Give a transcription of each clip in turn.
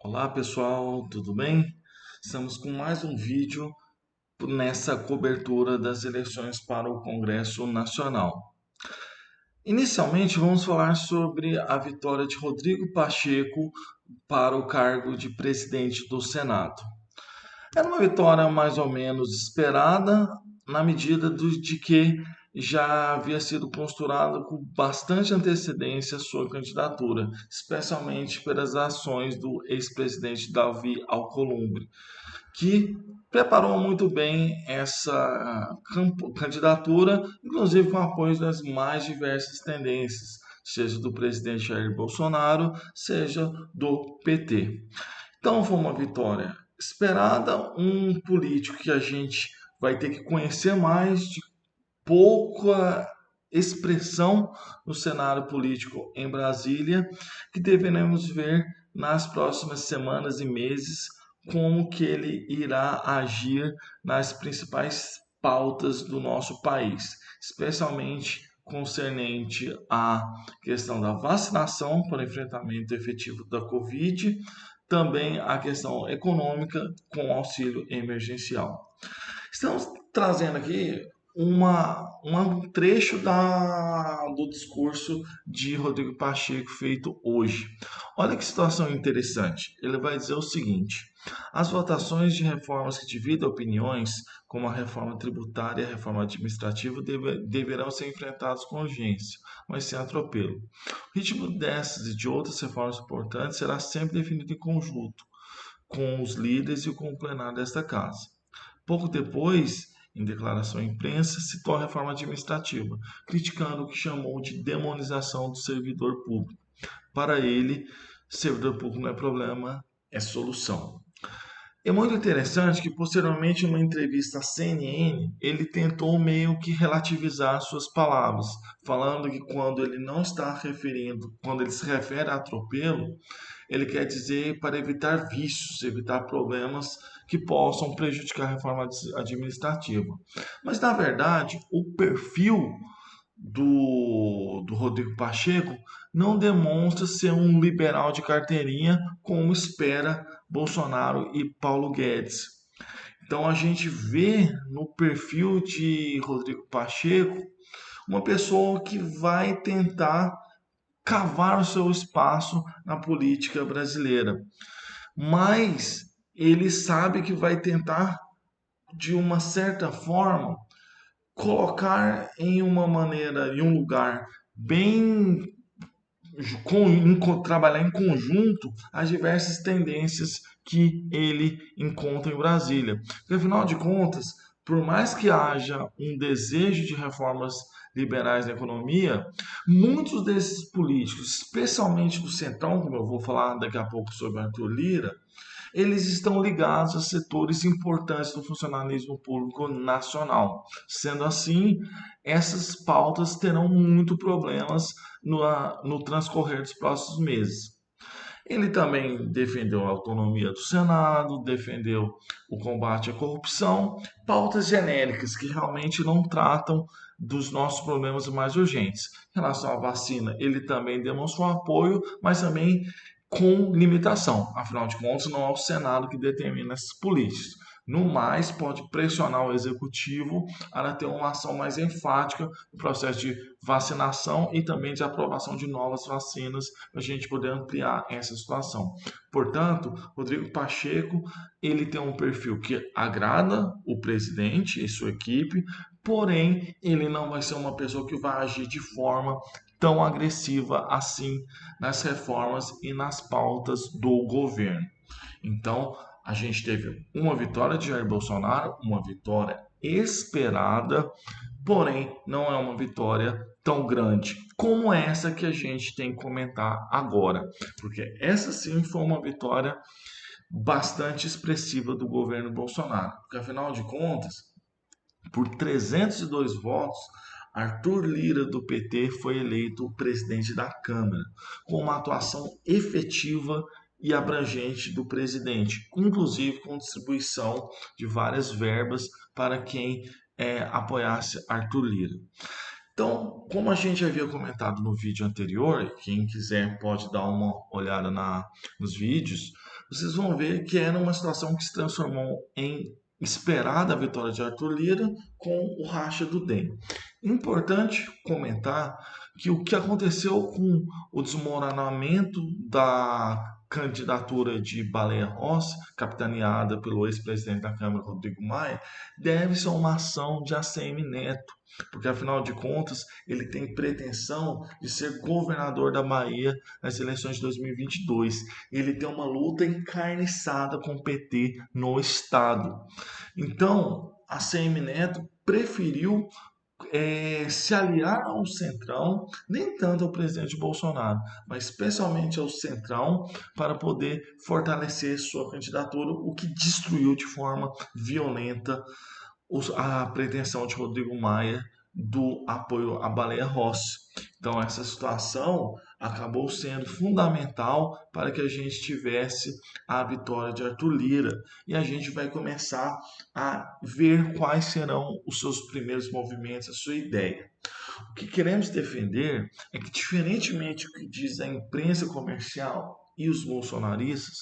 Olá pessoal, tudo bem? Estamos com mais um vídeo nessa cobertura das eleições para o Congresso Nacional. Inicialmente, vamos falar sobre a vitória de Rodrigo Pacheco para o cargo de presidente do Senado. Era uma vitória mais ou menos esperada, na medida de que já havia sido posturado com bastante antecedência sua candidatura, especialmente pelas ações do ex-presidente Davi Alcolumbre, que preparou muito bem essa candidatura, inclusive com apoio das mais diversas tendências, seja do presidente Jair Bolsonaro, seja do PT. Então foi uma vitória esperada, um político que a gente vai ter que conhecer mais, de pouca expressão no cenário político em Brasília, que deveremos ver nas próximas semanas e meses como que ele irá agir nas principais pautas do nosso país, especialmente concernente à questão da vacinação para o enfrentamento efetivo da Covid, também a questão econômica com auxílio emergencial. Estamos trazendo aqui um trecho do discurso de Rodrigo Pacheco feito hoje. Olha que situação interessante. Ele vai dizer o seguinte: as votações de reformas que dividem opiniões, como a reforma tributária e a reforma administrativa, deverão ser enfrentadas com urgência, mas sem atropelo. O ritmo dessas e de outras reformas importantes será sempre definido em conjunto, com os líderes e com o plenário desta casa. Pouco depois, em declaração à imprensa, citou a reforma administrativa, criticando o que chamou de demonização do servidor público. Para ele, servidor público não é problema, é solução. É muito interessante que, posteriormente, em uma entrevista à CNN, ele tentou meio que relativizar suas palavras, falando que quando ele não está referindo, quando ele se refere a atropelo, ele quer dizer para evitar vícios, evitar problemas que possam prejudicar a reforma administrativa. Mas, na verdade, o perfil do Rodrigo Pacheco não demonstra ser um liberal de carteirinha como espera Bolsonaro e Paulo Guedes. Então a gente vê no perfil de Rodrigo Pacheco uma pessoa que vai tentar cavar o seu espaço na política brasileira, mas ele sabe que vai tentar de uma certa forma colocar em uma maneira, em um lugar bem trabalhar em conjunto as diversas tendências que ele encontra em Brasília. Porque, afinal de contas, por mais que haja um desejo de reformas liberais na economia, muitos desses políticos, especialmente do Centrão, como eu vou falar daqui a pouco sobre Arthur Lira, eles estão ligados a setores importantes do funcionalismo público nacional. Sendo assim, essas pautas terão muito problemas no transcorrer dos próximos meses. Ele também defendeu a autonomia do Senado, defendeu o combate à corrupção, pautas genéricas que realmente não tratam dos nossos problemas mais urgentes. Em relação à vacina, ele também demonstrou apoio, mas também com limitação. Afinal de contas, não é o Senado que determina essas políticas. No mais, pode pressionar o executivo a ter uma ação mais enfática no processo de vacinação e também de aprovação de novas vacinas para a gente poder ampliar essa situação. Portanto, Rodrigo Pacheco ele tem um perfil que agrada o presidente e sua equipe, porém ele não vai ser uma pessoa que vai agir de forma tão agressiva assim nas reformas e nas pautas do governo. Então, a gente teve uma vitória de Jair Bolsonaro, uma vitória esperada, porém não é uma vitória tão grande como essa que a gente tem que comentar agora, porque essa sim foi uma vitória bastante expressiva do governo Bolsonaro, porque afinal de contas, por 302 votos, Arthur Lira, do PT, foi eleito presidente da Câmara, com uma atuação efetiva e abrangente do presidente, inclusive com distribuição de várias verbas para quem apoiasse Arthur Lira. Então, como a gente havia comentado no vídeo anterior, quem quiser pode dar uma olhada nos vídeos, vocês vão ver que era uma situação que se transformou em esperada a vitória de Arthur Lira com o racha do DEM. Importante comentar que o que aconteceu com o desmoronamento da candidatura de Baleia Rossi, capitaneada pelo ex-presidente da Câmara, Rodrigo Maia, deve-se a uma ação de ACM Neto, porque afinal de contas ele tem pretensão de ser governador da Bahia nas eleições de 2022. Ele tem uma luta encarniçada com o PT no estado. Então, a ACM Neto preferiu se aliar ao Centrão, nem tanto ao presidente Bolsonaro, mas especialmente ao Centrão, para poder fortalecer sua candidatura, o que destruiu de forma violenta a pretensão de Rodrigo Maia do apoio à Baleia Rossi. Então, essa situação acabou sendo fundamental para que a gente tivesse a vitória de Arthur Lira. E a gente vai começar a ver quais serão os seus primeiros movimentos, a sua ideia. O que queremos defender é que, diferentemente do que diz a imprensa comercial e os bolsonaristas,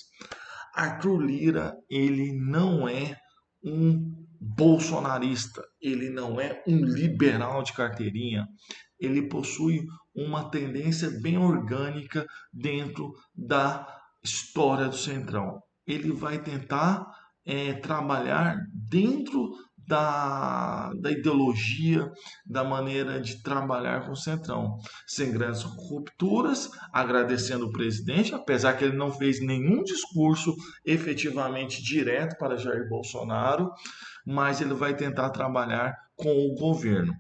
Arthur Lira ele não é um bolsonarista, ele não é um liberal de carteirinha, ele possui uma tendência bem orgânica dentro da história do Centrão. Ele vai tentar trabalhar dentro da ideologia, da maneira de trabalhar com o Centrão, sem grandes rupturas, agradecendo o presidente, apesar que ele não fez nenhum discurso efetivamente direto para Jair Bolsonaro, mas ele vai tentar trabalhar com o governo.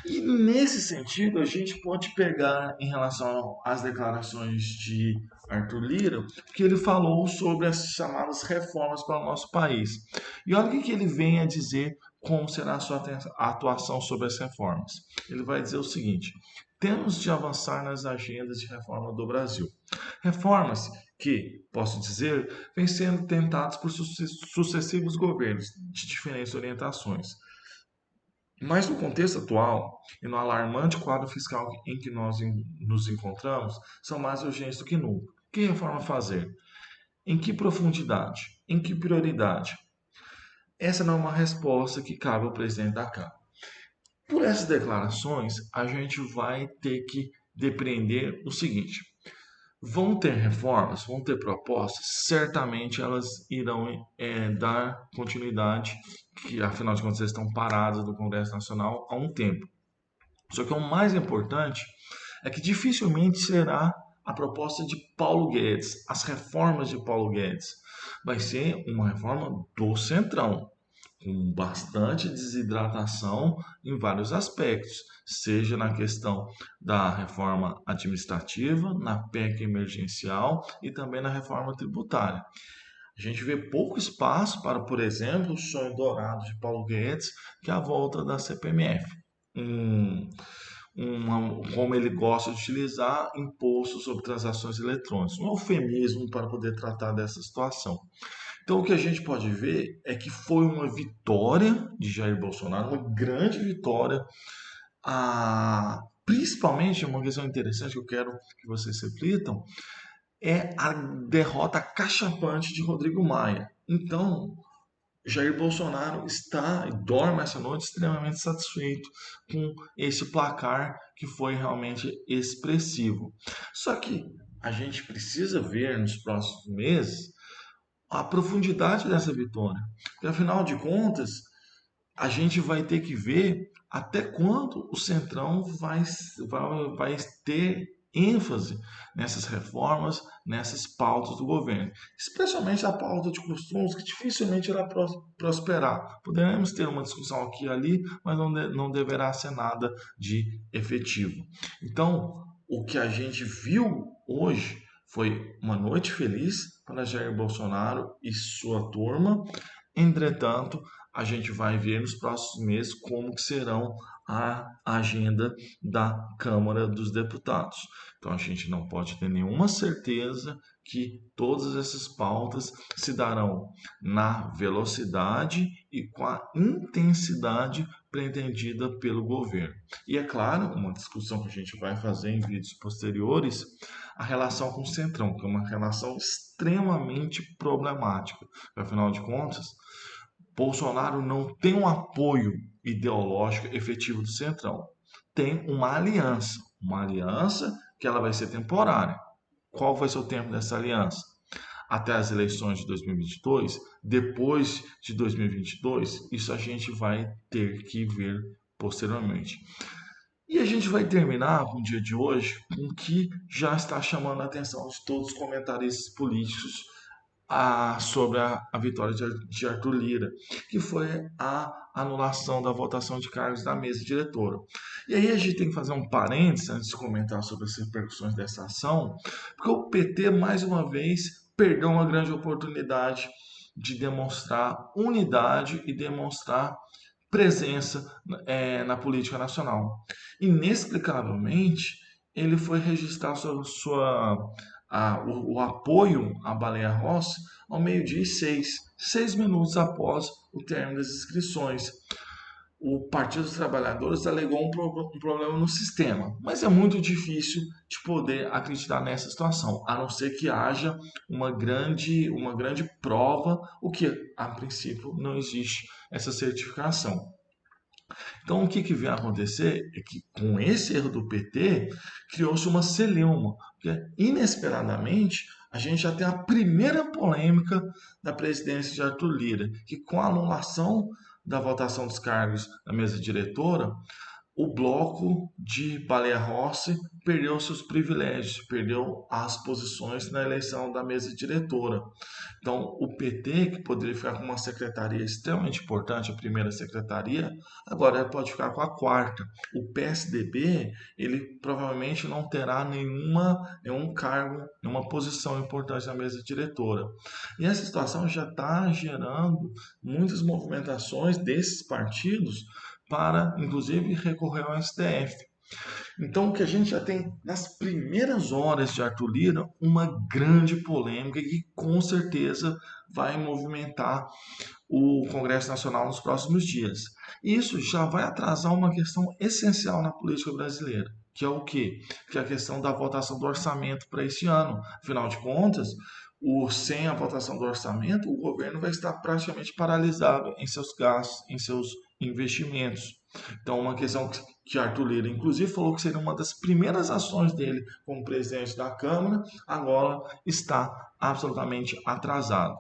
E nesse sentido, a gente pode pegar em relação às declarações de Arthur Lira, que ele falou sobre as chamadas reformas para o nosso país. E olha o que ele vem a dizer como será a sua atuação sobre as reformas. Ele vai dizer o seguinte: temos de avançar nas agendas de reforma do Brasil. Reformas que, posso dizer, vêm sendo tentadas por sucessivos governos de diferentes orientações. Mas no contexto atual e no alarmante quadro fiscal em que nós nos encontramos, são mais urgentes do que nunca. Que reforma fazer? Em que profundidade? Em que prioridade? Essa não é uma resposta que cabe ao presidente da Câmara. Por essas declarações, a gente vai ter que depreender o seguinte: vão ter reformas, vão ter propostas, certamente elas irão dar continuidade, que afinal de contas estão paradas do Congresso Nacional há um tempo. Só que o mais importante é que dificilmente será a proposta de Paulo Guedes, as reformas de Paulo Guedes. Vai ser uma reforma do Centrão, com bastante desidratação em vários aspectos, seja na questão da reforma administrativa, na PEC emergencial e também na reforma tributária. A gente vê pouco espaço para, por exemplo, o sonho dourado de Paulo Guedes, que é a volta da CPMF. Como ele gosta de utilizar, imposto sobre transações eletrônicas. Um eufemismo para poder tratar dessa situação. Então, o que a gente pode ver é que foi uma vitória de Jair Bolsonaro, uma grande vitória. Principalmente, uma questão interessante que eu quero que vocês reflitam, é a derrota cachapante de Rodrigo Maia. Então, Jair Bolsonaro está e dorme essa noite extremamente satisfeito com esse placar que foi realmente expressivo. Só que a gente precisa ver nos próximos meses a profundidade dessa vitória, porque afinal de contas a gente vai ter que ver até quando o Centrão vai ter ênfase nessas reformas, nessas pautas do governo, especialmente a pauta de costumes, que dificilmente irá prosperar. Poderemos ter uma discussão aqui e ali, mas não deverá ser nada de efetivo. Então, o que a gente viu hoje foi uma noite feliz para Jair Bolsonaro e sua turma. Entretanto, a gente vai ver nos próximos meses como que serão a agenda da Câmara dos Deputados. Então a gente não pode ter nenhuma certeza que todas essas pautas se darão na velocidade e com a intensidade pretendida pelo governo. E é claro, uma discussão que a gente vai fazer em vídeos posteriores, a relação com o Centrão, que é uma relação extremamente problemática. Afinal de contas, Bolsonaro não tem um apoio ideológico efetivo do Centrão. Tem uma aliança que ela vai ser temporária. Qual vai ser o tempo dessa aliança? Até as eleições de 2022, depois de 2022, isso a gente vai ter que ver posteriormente. E a gente vai terminar com o dia de hoje com o que já está chamando a atenção de todos os comentaristas políticos sobre a vitória de Arthur Lira, que foi a anulação da votação de cargos da mesa diretora. E aí a gente tem que fazer um parênteses antes de comentar sobre as repercussões dessa ação, porque o PT, mais uma vez, perdeu uma grande oportunidade de demonstrar unidade e demonstrar presença na política nacional. Inexplicavelmente, ele foi registrar o apoio à Baleia Rossi ao meio-dia e 6 minutos após o término das inscrições. O Partido dos Trabalhadores alegou um problema no sistema, mas é muito difícil de poder acreditar nessa situação, a não ser que haja uma grande prova, o que a princípio não existe essa certificação. Então, o que vem a acontecer é que, com esse erro do PT, criou-se uma celeuma, porque inesperadamente a gente já tem a primeira polêmica da presidência de Arthur Lira, que com a anulação da votação dos cargos da mesa diretora, o bloco de Baleia Rossi perdeu seus privilégios, perdeu as posições na eleição da mesa diretora. Então, o PT, que poderia ficar com uma secretaria extremamente importante, a primeira secretaria, agora ele pode ficar com a quarta. O PSDB, ele provavelmente não terá nenhum cargo, nenhuma posição importante na mesa diretora. E essa situação já está gerando muitas movimentações desses partidos para, inclusive, recorrer ao STF. Então, o que a gente já tem nas primeiras horas de Arthur Lira, uma grande polêmica que com certeza vai movimentar o Congresso Nacional nos próximos dias. Isso já vai atrasar uma questão essencial na política brasileira, que é o quê? Que é a questão da votação do orçamento para esse ano. Afinal de contas, sem a votação do orçamento, o governo vai estar praticamente paralisado em seus gastos, em seus investimentos. Então, uma questão que Arthur Lira, inclusive, falou que seria uma das primeiras ações dele como presidente da Câmara, agora está absolutamente atrasado.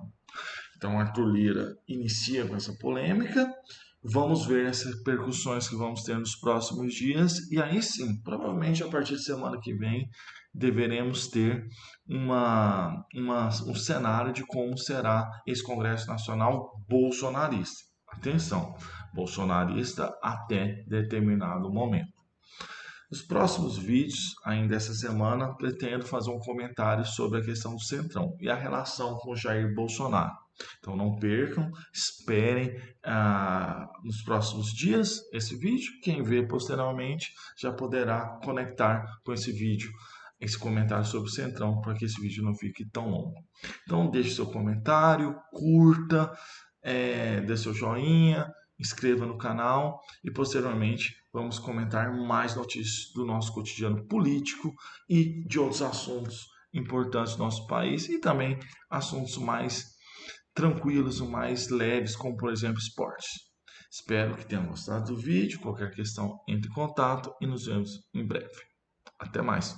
Então, Arthur Lira inicia com essa polêmica. Vamos ver as repercussões que vamos ter nos próximos dias. E aí sim, provavelmente a partir de semana que vem, deveremos ter um cenário de como será esse Congresso Nacional bolsonarista. Atenção, bolsonarista até determinado momento. Nos próximos vídeos, ainda essa semana, pretendo fazer um comentário sobre a questão do Centrão e a relação com Jair Bolsonaro. Então não percam, esperem nos próximos dias esse vídeo. Quem vê posteriormente já poderá conectar com esse vídeo, esse comentário sobre o Centrão, para que esse vídeo não fique tão longo. Então deixe seu comentário, curta, dê seu joinha, inscreva no canal e posteriormente vamos comentar mais notícias do nosso cotidiano político e de outros assuntos importantes do nosso país e também assuntos mais tranquilos, mais leves, como por exemplo esportes. Espero que tenham gostado do vídeo. Qualquer questão, entre em contato e nos vemos em breve. Até mais!